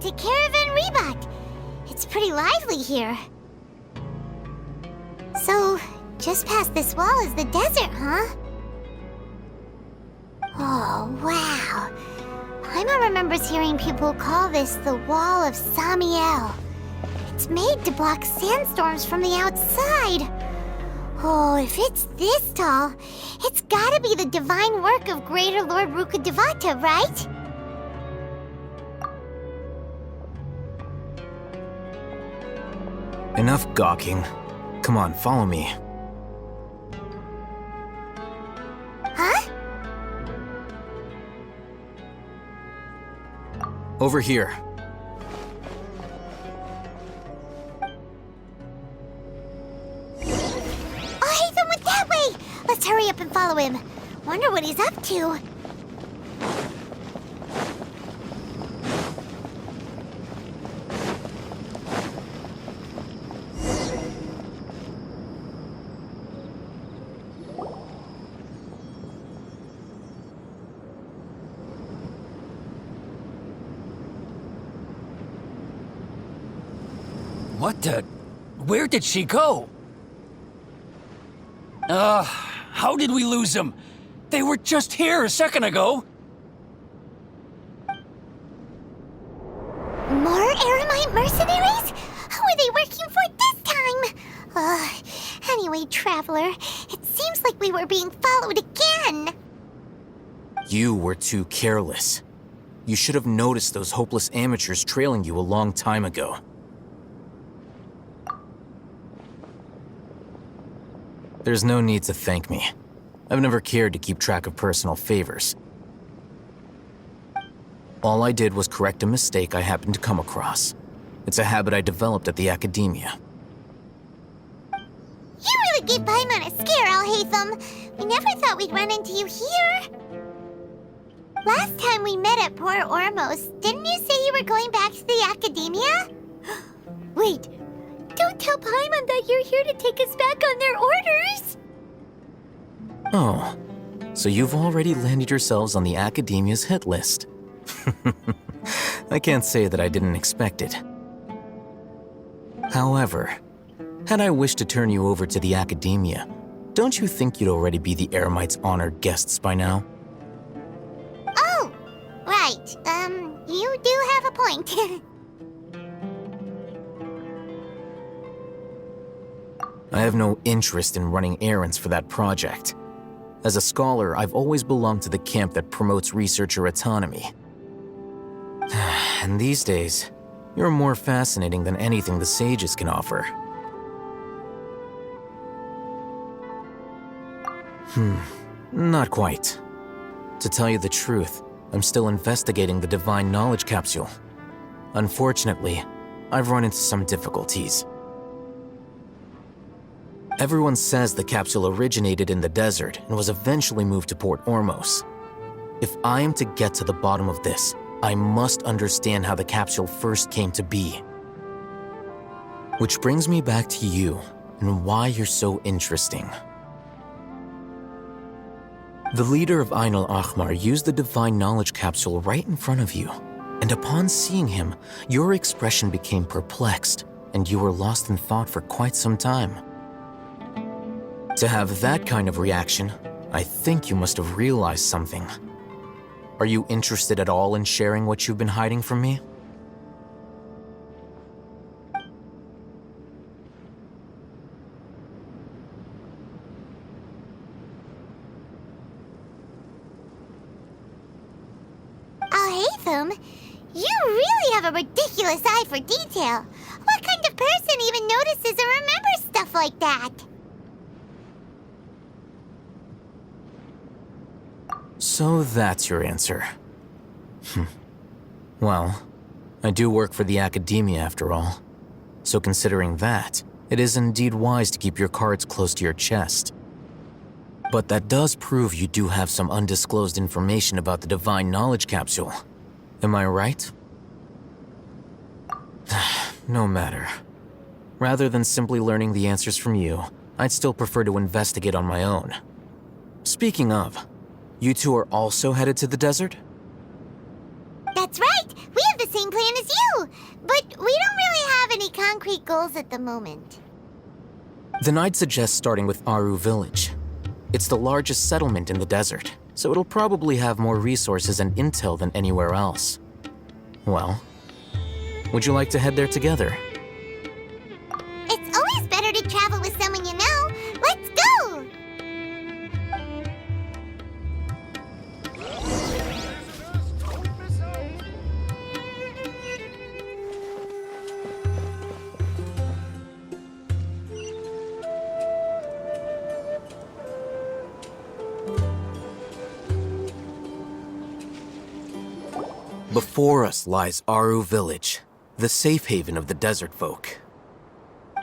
to Caravan Rebot. It's pretty lively here. So, just past this wall is the desert, huh? Oh, wow. Paimon remembers hearing people call this the Wall of Samiel. It's made to block sandstorms from the outside. Oh, if it's this tall, it's gotta be the divine work of Greater Lord Rukkhadevata, right? Enough gawking. Come on, follow me. Huh? Over here. Oh, Hatham went that way! Let's hurry up and follow him. Wonder what he's up to. What the? Where did she go? How did we lose them? They were just here a second ago. More Eremite mercenaries? Who are they working for this time? Anyway, Traveler, it seems like we were being followed again. You were too careless. You should have noticed those hopeless amateurs trailing you a long time ago. There's no need to thank me. I've never cared to keep track of personal favors. All I did was correct a mistake I happened to come across. It's a habit I developed at the academia. You really gave Paimon a scare, Alhaitham. We never thought we'd run into you here. Last time we met at Port Ormos, didn't you say you were going back to the academia? Wait, don't tell Paimon that you're here to take us back on their orders! Oh, so you've already landed yourselves on the academia's hit list. I can't say that I didn't expect it. However, had I wished to turn you over to the academia, don't you think you'd already be the Eremites' honored guests by now? Oh, right. You do have a point. I have no interest in running errands for that project. As a scholar, I've always belonged to the camp that promotes researcher autonomy. And these days, you're more fascinating than anything the sages can offer. Not quite. To tell you the truth, I'm still investigating the Divine Knowledge Capsule. Unfortunately, I've run into some difficulties. Everyone says the capsule originated in the desert and was eventually moved to Port Ormos. If I am to get to the bottom of this, I must understand how the capsule first came to be. Which brings me back to you and why you're so interesting. The leader of Ain al-Ahmar used the Divine Knowledge Capsule right in front of you, and upon seeing him, your expression became perplexed, and you were lost in thought for quite some time. To have that kind of reaction, I think you must have realized something. Are you interested at all in sharing what you've been hiding from me? Alhaitham, you really have a ridiculous eye for detail. What kind of person even notices and remembers stuff like that? So that's your answer. Well, I do work for the academia after all. So considering that, it is indeed wise to keep your cards close to your chest. But that does prove you do have some undisclosed information about the Divine Knowledge Capsule. Am I right? No matter. Rather than simply learning the answers from you, I'd still prefer to investigate on my own. Speaking of, you two are also headed to the desert? That's right! We have the same plan as you, but we don't really have any concrete goals at the moment. Then I'd suggest starting with Aru Village. It's the largest settlement in the desert, so it'll probably have more resources and intel than anywhere else. Well, would you like to head there together? It's always better to travel with someone you know. Let's go! Before us lies Aru Village, the safe haven of the desert folk.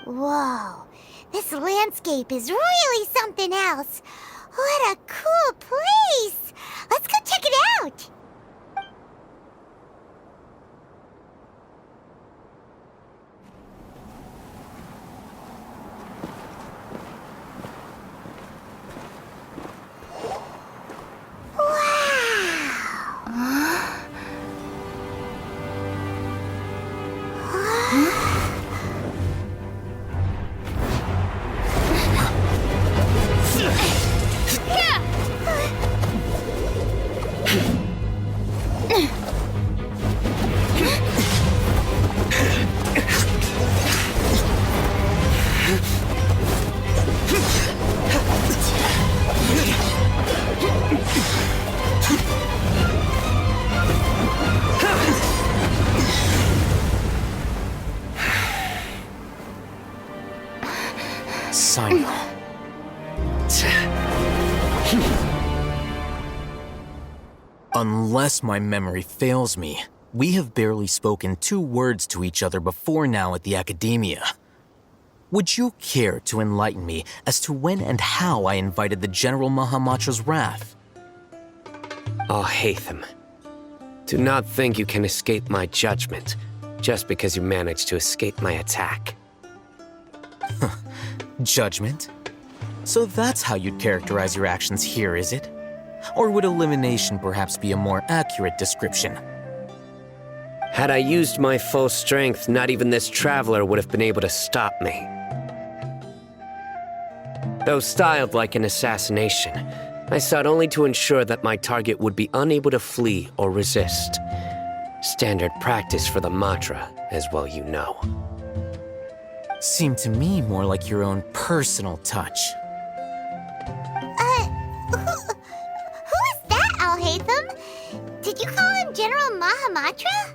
Whoa, this landscape is really something else. What a cool place! Let's go check it out! Unless my memory fails me, we have barely spoken 2 words to each other before now at the Academia. Would you care to enlighten me as to when and how I invited the General Mahamatra's wrath? Oh, Hatham. Do not think you can escape my judgment just because you managed to escape my attack. Judgment? So that's how you'd characterize your actions here, is it? Or would elimination perhaps be a more accurate description? Had I used my full strength, not even this traveler would have been able to stop me. Though styled like an assassination, I sought only to ensure that my target would be unable to flee or resist. Standard practice for the Matra, as well you know. Seemed to me more like your own personal touch. Who is that, Al-Hatham? Did you call him General Mahamatra?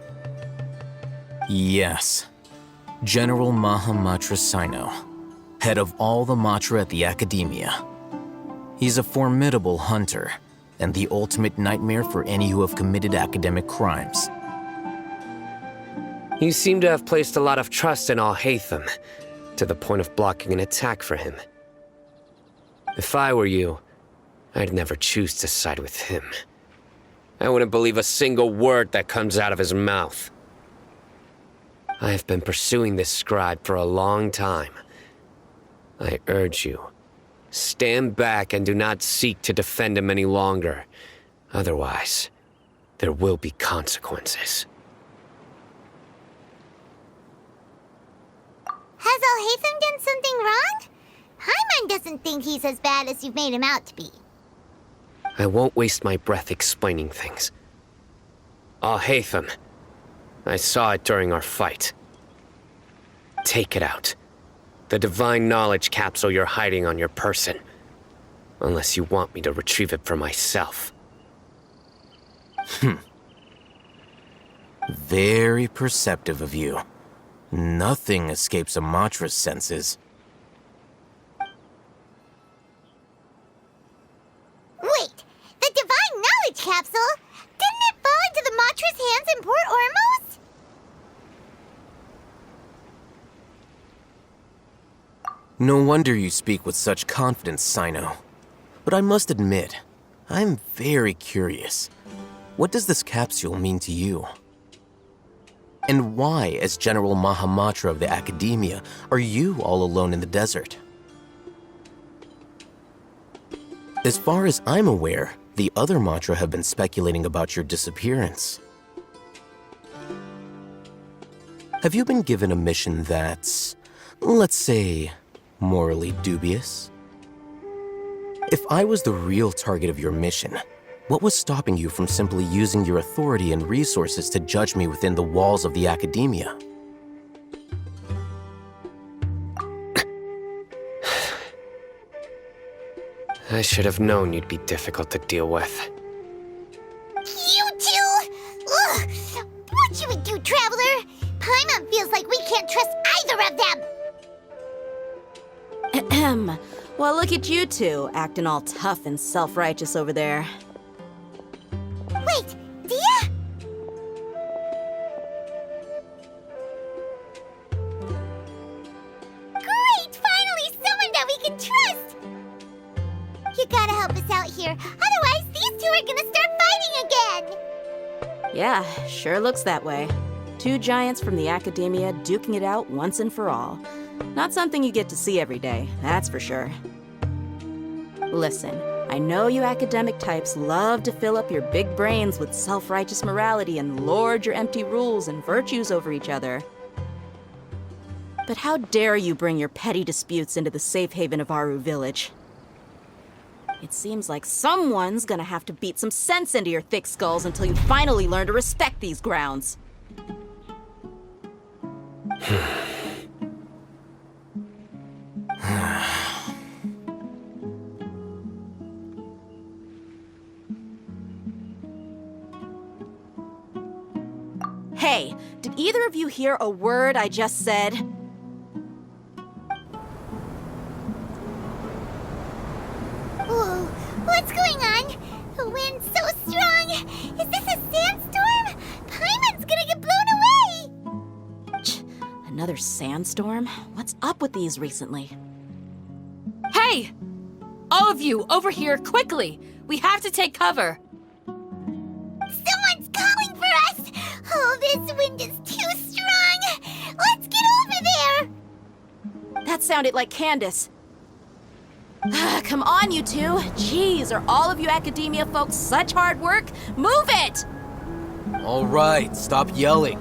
Yes. General Mahamatra Sino, head of all the Matra at the Academia. He's a formidable hunter, and the ultimate nightmare for any who have committed academic crimes. You seem to have placed a lot of trust in Al-Hatham, to the point of blocking an attack for him. If I were you, I'd never choose to side with him. I wouldn't believe a single word that comes out of his mouth. I have been pursuing this scribe for a long time. I urge you, stand back and do not seek to defend him any longer. Otherwise, there will be consequences. Has Al-Hatham done something wrong? Paimon doesn't think he's as bad as you've made him out to be. I won't waste my breath explaining things. Al-Hatham, I saw it during our fight. Take it out. The divine knowledge capsule you're hiding on your person. Unless you want me to retrieve it for myself. Very perceptive of you. Nothing escapes a Matra's senses. Wait, the divine knowledge capsule? Didn't it fall into the Matra's hands in Port Ormos? No wonder you speak with such confidence, Sino. But I must admit, I'm very curious. What does this capsule mean to you? And why, as General Mahamatra of the Academia, are you all alone in the desert? As far as I'm aware, the other Matra have been speculating about your disappearance. Have you been given a mission that's, let's say, morally dubious? If I was the real target of your mission, what was stopping you from simply using your authority and resources to judge me within the walls of the academia? I should have known you'd be difficult to deal with. You two! Ugh! What you would do, Traveler? Paimon feels like we can't trust either of them! Ahem. Well, look at you two, acting all tough and self-righteous over there. Wait, Dia? Great! Finally someone that we can trust! You gotta help us out here, otherwise these two are gonna start fighting again! Yeah, sure looks that way. Two giants from the academia duking it out once and for all. Not something you get to see every day, that's for sure. Listen, I know you academic types love to fill up your big brains with self-righteous morality and lord your empty rules and virtues over each other. But how dare you bring your petty disputes into the safe haven of Aru Village? It seems like someone's gonna have to beat some sense into your thick skulls until you finally learn to respect these grounds. Hey, did either of you hear a word I just said? Whoa, what's going on? The wind's so strong! Is this a sandstorm? Paimon's gonna get blown away! Another sandstorm? What's up with these recently? Hey! All of you, over here, quickly! We have to take cover! Someone's calling for us! Oh, this wind is too strong! Let's get over there! That sounded like Candace. Come on, you two. Jeez, are all of you academia folks such hard work? Move it! All right, stop yelling.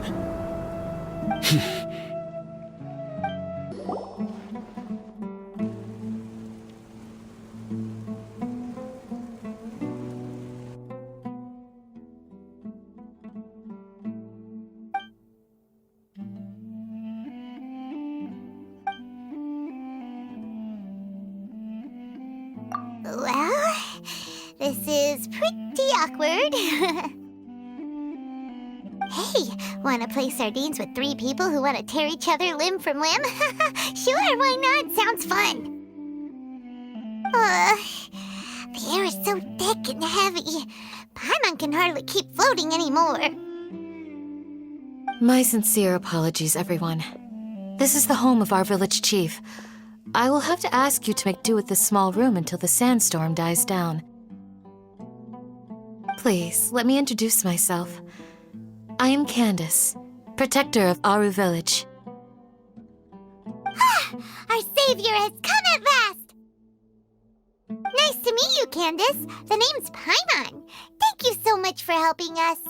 Well, this is pretty awkward. Hey, wanna play sardines with three people who wanna tear each other limb from limb? Sure, why not? Sounds fun. The air is so thick and heavy. Paimon can hardly keep floating anymore. My sincere apologies, everyone. This is the home of our village chief. I will have to ask you to make do with this small room until the sandstorm dies down. Please, let me introduce myself. I am Candace, protector of Aru Village. Our savior has come at last! Nice to meet you, Candace. The name's Paimon. Thank you so much for helping us.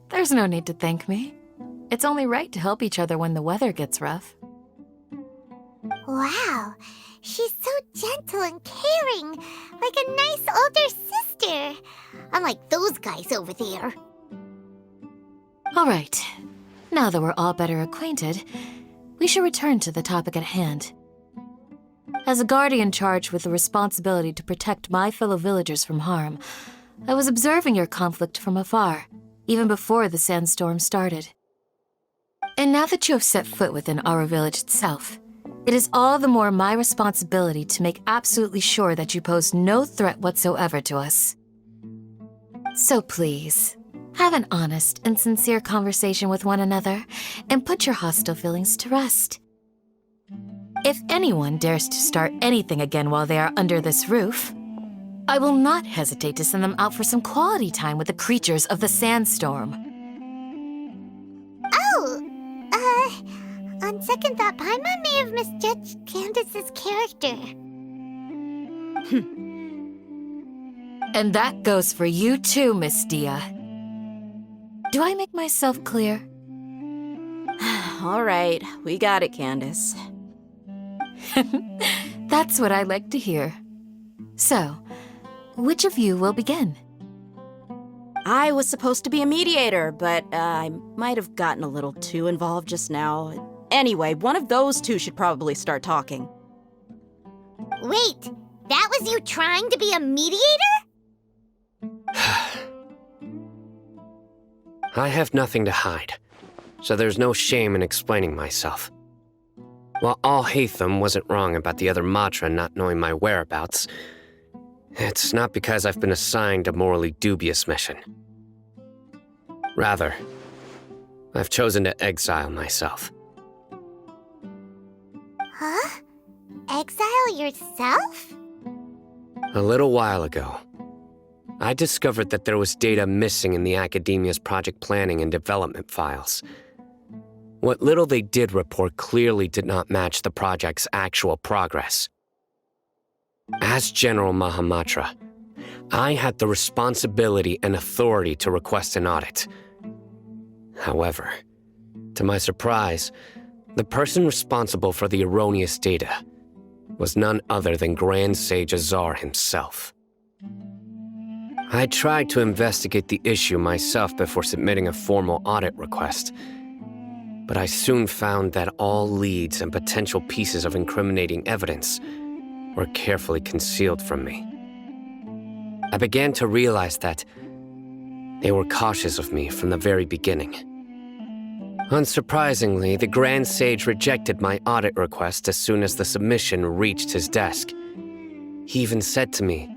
There's no need to thank me. It's only right to help each other when the weather gets rough. Wow, she's so gentle and caring, like a nice older sister. Unlike those guys over there. All right, now that we're all better acquainted, we should return to the topic at hand. As a guardian charged with the responsibility to protect my fellow villagers from harm, I was observing your conflict from afar, even before the sandstorm started. And now that you have set foot within Aru Village itself, it is all the more my responsibility to make absolutely sure that you pose no threat whatsoever to us. So please, have an honest and sincere conversation with one another and put your hostile feelings to rest. If anyone dares to start anything again while they are under this roof, I will not hesitate to send them out for some quality time with the creatures of the sandstorm. On second thought, Paimon may have misjudged Candace's character. And that goes for you too, Miss Dia. Do I make myself clear? All right, we got it, Candace. That's what I like to hear. So, which of you will begin? I was supposed to be a mediator, but I might have gotten a little too involved just now. Anyway, one of those two should probably start talking. Wait, that was you trying to be a mediator? I have nothing to hide, so there's no shame in explaining myself. While Al-Haytham wasn't wrong about the other Matra not knowing my whereabouts, it's not because I've been assigned a morally dubious mission. Rather, I've chosen to exile myself. Huh? Exile yourself? A little while ago, I discovered that there was data missing in the Academia's project planning and development files. What little they did report clearly did not match the project's actual progress. As General Mahamatra, I had the responsibility and authority to request an audit. However, to my surprise, the person responsible for the erroneous data was none other than Grand Sage Azar himself. I tried to investigate the issue myself before submitting a formal audit request, but I soon found that all leads and potential pieces of incriminating evidence were carefully concealed from me. I began to realize that they were cautious of me from the very beginning. Unsurprisingly, the Grand Sage rejected my audit request as soon as the submission reached his desk. He even said to me,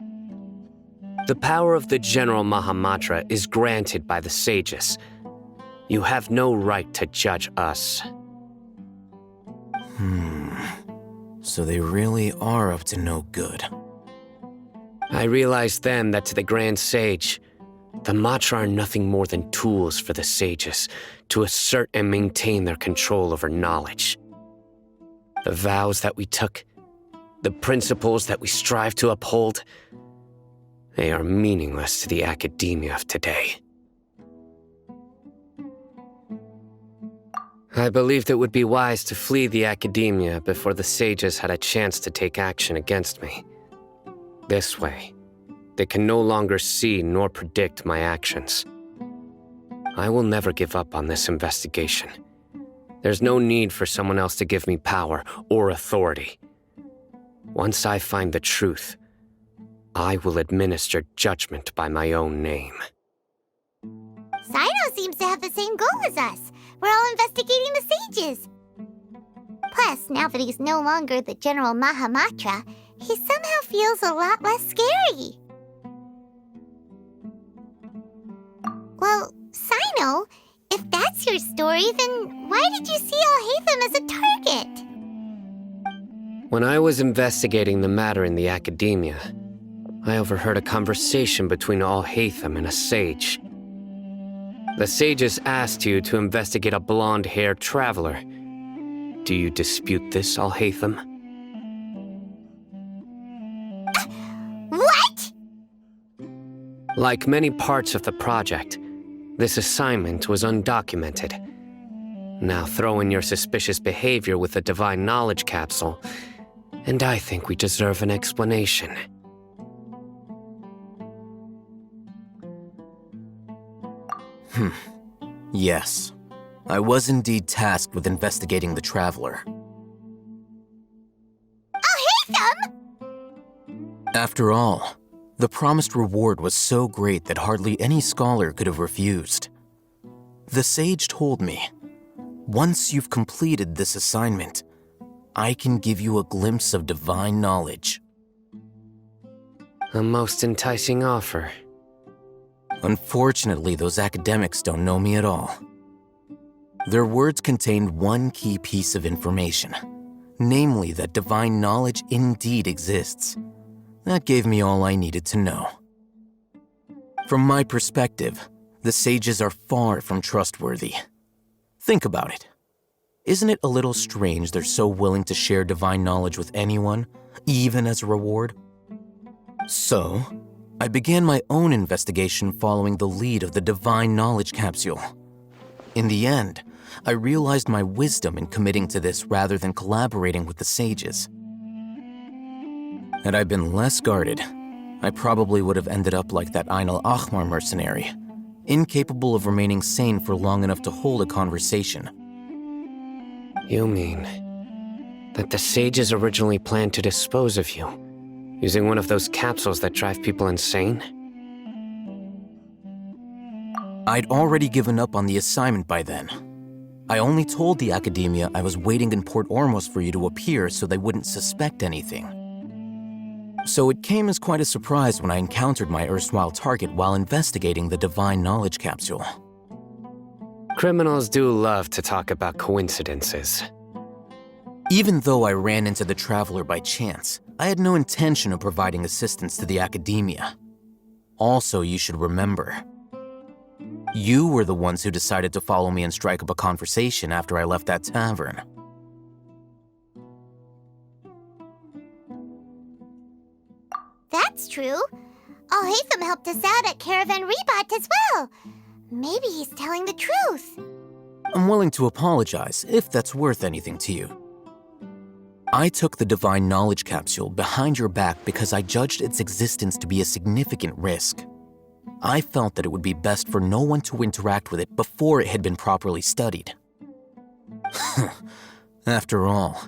"The power of the General Mahamatra is granted by the sages. You have no right to judge us." So they really are up to no good. I realized then that to the Grand Sage, the Matra are nothing more than tools for the sages to assert and maintain their control over knowledge. The vows that we took, the principles that we strive to uphold, they are meaningless to the academia of today. I believed it would be wise to flee the academia before the sages had a chance to take action against me. This way, they can no longer see nor predict my actions. I will never give up on this investigation. There's no need for someone else to give me power or authority. Once I find the truth, I will administer judgment by my own name. Sino seems to have the same goal as us. We're all investigating the sages. Plus, now that he's no longer the General Mahamatra, he somehow feels a lot less scary. Well, Sino, if that's your story, then why did you see Al-Haytham as a target? When I was investigating the matter in the academia, I overheard a conversation between Al-Haytham and a sage. The sages asked you to investigate a blonde-haired traveler. Do you dispute this, Al-Haytham? What? Like many parts of the project, this assignment was undocumented. Now throw in your suspicious behavior with the Divine Knowledge Capsule, and I think we deserve an explanation. Yes, I was indeed tasked with investigating the Traveler. Al-Haytham? After all, the promised reward was so great that hardly any scholar could have refused. The sage told me, once you've completed this assignment, I can give you a glimpse of divine knowledge. A most enticing offer. Unfortunately, those academics don't know me at all. Their words contained one key piece of information, namely that divine knowledge indeed exists. That gave me all I needed to know. From my perspective, the sages are far from trustworthy. Think about it. Isn't it a little strange they're so willing to share divine knowledge with anyone, even as a reward? So, I began my own investigation following the lead of the Divine Knowledge Capsule. In the end, I realized my wisdom in committing to this rather than collaborating with the sages. Had I been less guarded, I probably would have ended up like that Ainul Ahmar mercenary, incapable of remaining sane for long enough to hold a conversation. You mean that the sages originally planned to dispose of you, using one of those capsules that drive people insane? I'd already given up on the assignment by then. I only told the Academia I was waiting in Port Ormos for you to appear so they wouldn't suspect anything. So it came as quite a surprise when I encountered my erstwhile target while investigating the Divine Knowledge Capsule. Criminals do love to talk about coincidences. Even though I ran into the Traveler by chance, I had no intention of providing assistance to the Academia. Also, you should remember, you were the ones who decided to follow me and strike up a conversation after I left that tavern. That's true. Alhaitham helped us out at Caravan Rebot as well. Maybe he's telling the truth. I'm willing to apologize if that's worth anything to you. I took the Divine Knowledge Capsule behind your back because I judged its existence to be a significant risk. I felt that it would be best for no one to interact with it before it had been properly studied. After all,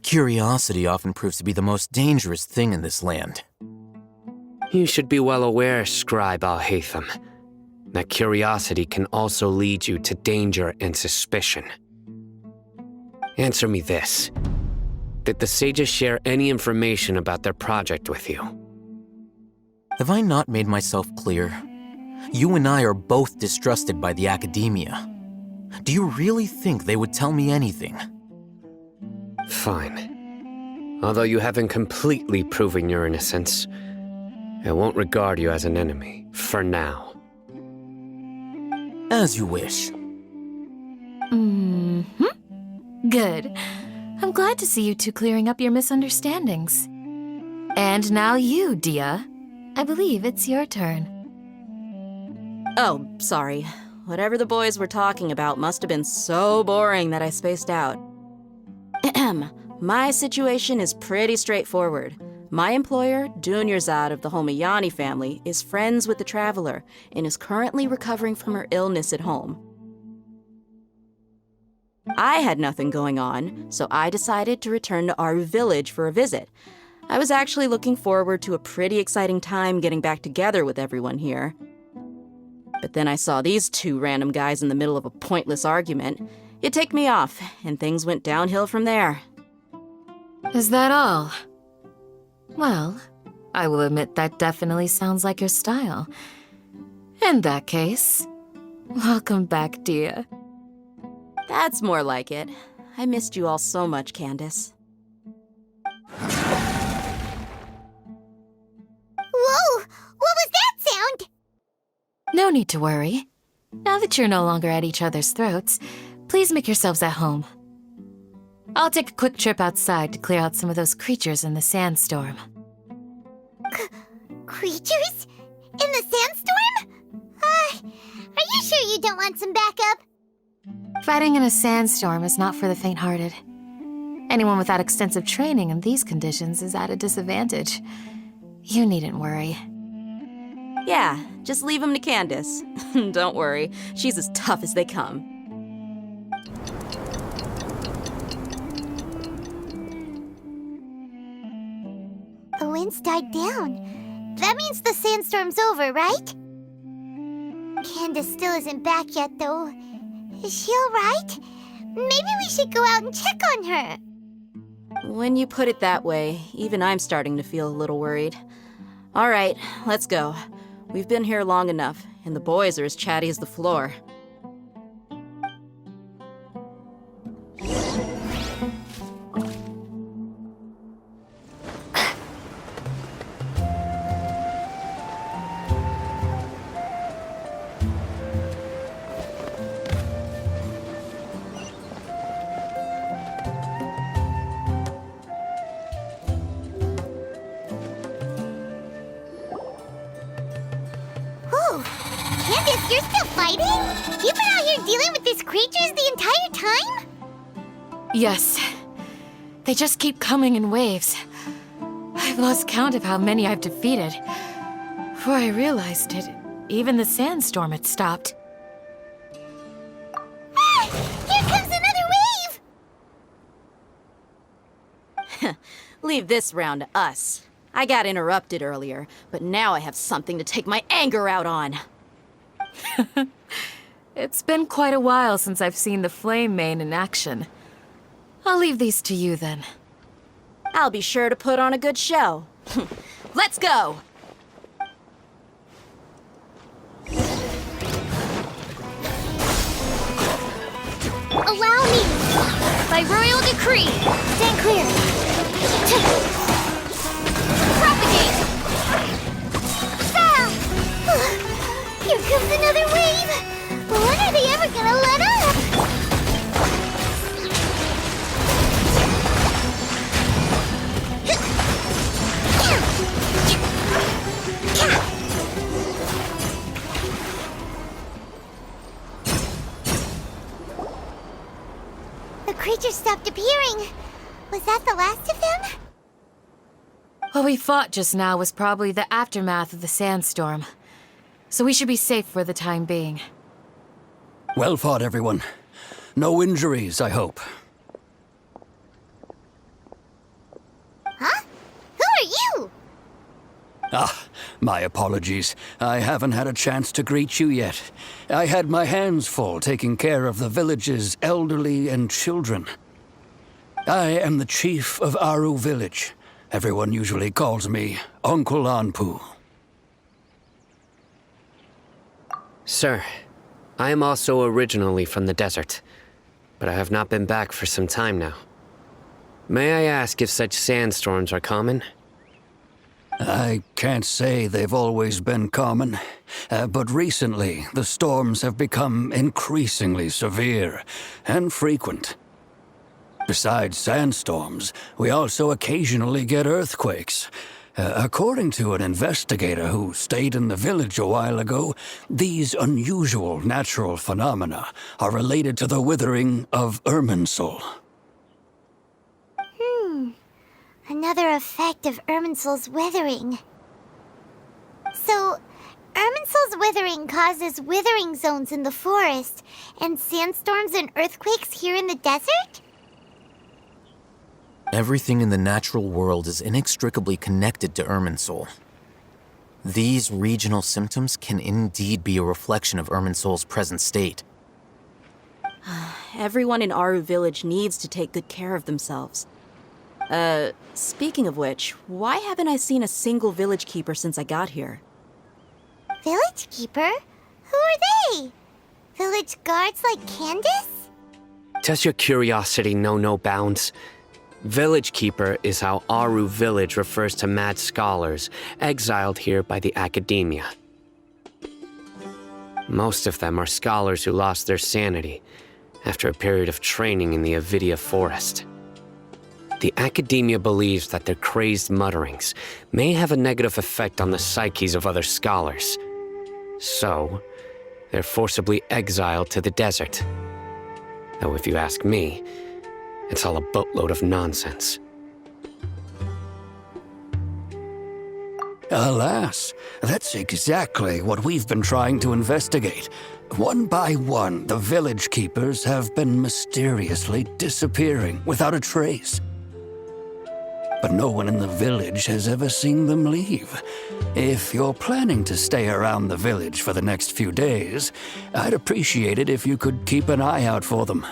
curiosity often proves to be the most dangerous thing in this land. You should be well aware, Scribe Alhaitham, that curiosity can also lead you to danger and suspicion. Answer me this. Did the sages share any information about their project with you? Have I not made myself clear? You and I are both distrusted by the Academia. Do you really think they would tell me anything? Fine. Although you haven't completely proven your innocence, I won't regard you as an enemy, for now. As you wish. Good. I'm glad to see you two clearing up your misunderstandings. And now you, Dia. I believe it's your turn. Oh, sorry. Whatever the boys were talking about must have been so boring that I spaced out. My situation is pretty straightforward. My employer, Dunyarzad of the Homayani family, is friends with the Traveler and is currently recovering from her illness at home. I had nothing going on, so I decided to return to our village for a visit. I was actually looking forward to a pretty exciting time getting back together with everyone here. But then I saw these two random guys in the middle of a pointless argument. It ticked me off, and things went downhill from there. Is that all? Well, I will admit that definitely sounds like your style. In that case, welcome back, Dia. That's more like it. I missed you all so much, Candace. Whoa! What was that sound? No need to worry. Now that you're no longer at each other's throats, please make yourselves at home. I'll take a quick trip outside to clear out some of those creatures in the sandstorm. Creatures? In the sandstorm? Are you sure you don't want some backup? Fighting in a sandstorm is not for the faint-hearted. Anyone without extensive training in these conditions is at a disadvantage. You needn't worry. Yeah, just leave him to Candace. Don't worry, she's as tough as they come. The wind's died down. That means the sandstorm's over, right? Candace still isn't back yet, though. Is she alright? Maybe we should go out and check on her. When you put it that way, even I'm starting to feel a little worried. All right, let's go. We've been here long enough, and the boys are as chatty as the floor. fighting? You've been out here dealing with these creatures the entire time? Yes. They just keep coming in waves. I've lost count of how many I've defeated. Before I realized it, even the sandstorm had stopped. Ah! Here comes another wave! Leave this round to us. I got interrupted earlier, but now I have something to take my anger out on. It's been quite a while since I've seen the Flame Mane in action. I'll leave these to you then. I'll be sure to put on a good show. Let's go! Allow me! By royal decree! Stand clear! Propagate! Ah! Here comes another wave! When are they ever gonna let up? The creatures stopped appearing. Was that the last of them? What we fought just now was probably the aftermath of the sandstorm. So we should be safe for the time being. Well fought, everyone. No injuries, I hope. Huh? Who are you? Ah, my apologies. I haven't had a chance to greet you yet. I had my hands full taking care of the village's elderly and children. I am the chief of Aru village. Everyone usually calls me Uncle Anpu. Sir, I am also originally from the desert, but I have not been back for some time now. May I ask if such sandstorms are common? I can't say they've always been common, but recently the storms have become increasingly severe and frequent. Besides sandstorms, we also occasionally get earthquakes. According to an investigator who stayed in the village a while ago, these unusual natural phenomena are related to the withering of Irminsul. Another effect of Irminsul's withering. So, Irminsul's withering causes withering zones in the forest, and sandstorms and earthquakes here in the desert? Everything in the natural world is inextricably connected to Irminsul. These regional symptoms can indeed be a reflection of Irminsul's present state. Everyone in Aru village needs to take good care of themselves. Speaking of which, why haven't I seen a single village keeper since I got here? Village keeper? Who are they? Village guards like Candace? Does your curiosity know no bounds? Village Keeper is how Aru village refers to mad scholars exiled here by the academia. Most of them are scholars who lost their sanity after a period of training in the Avidia forest. The academia believes that their crazed mutterings may have a negative effect on the psyches of other scholars. So, they're forcibly exiled to the desert. Though if you ask me, it's all a boatload of nonsense. Alas, that's exactly what we've been trying to investigate. One by one, the village keepers have been mysteriously disappearing without a trace. But no one in the village has ever seen them leave. If you're planning to stay around the village for the next few days, I'd appreciate it if you could keep an eye out for them.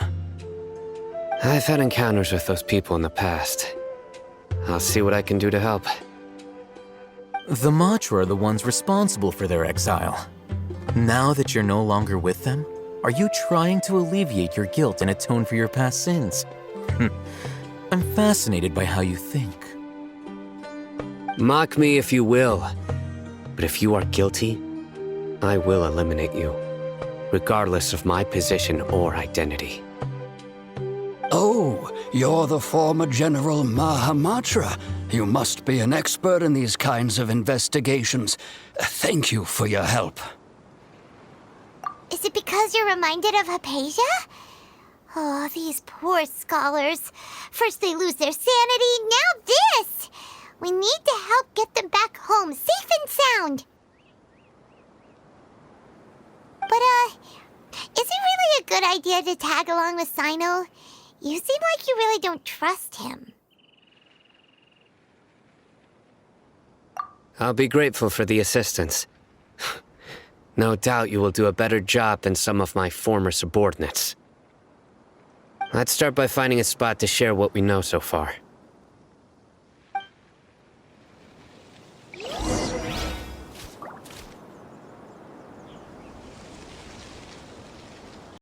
I've had encounters with those people in the past. I'll see what I can do to help. The Matra are the ones responsible for their exile. Now that you're no longer with them, are you trying to alleviate your guilt and atone for your past sins? I'm fascinated by how you think. Mock me if you will, but if you are guilty, I will eliminate you, regardless of my position or identity. Oh, you're the former General Mahamatra. You must be an expert in these kinds of investigations. Thank you for your help. Is it because you're reminded of Hypatia? Oh, these poor scholars. First they lose their sanity, now this! We need to help get them back home, safe and sound. But, is it really a good idea to tag along with Sino? You seem like you really don't trust him. I'll be grateful for the assistance. No doubt you will do a better job than some of my former subordinates. Let's start by finding a spot to share what we know so far.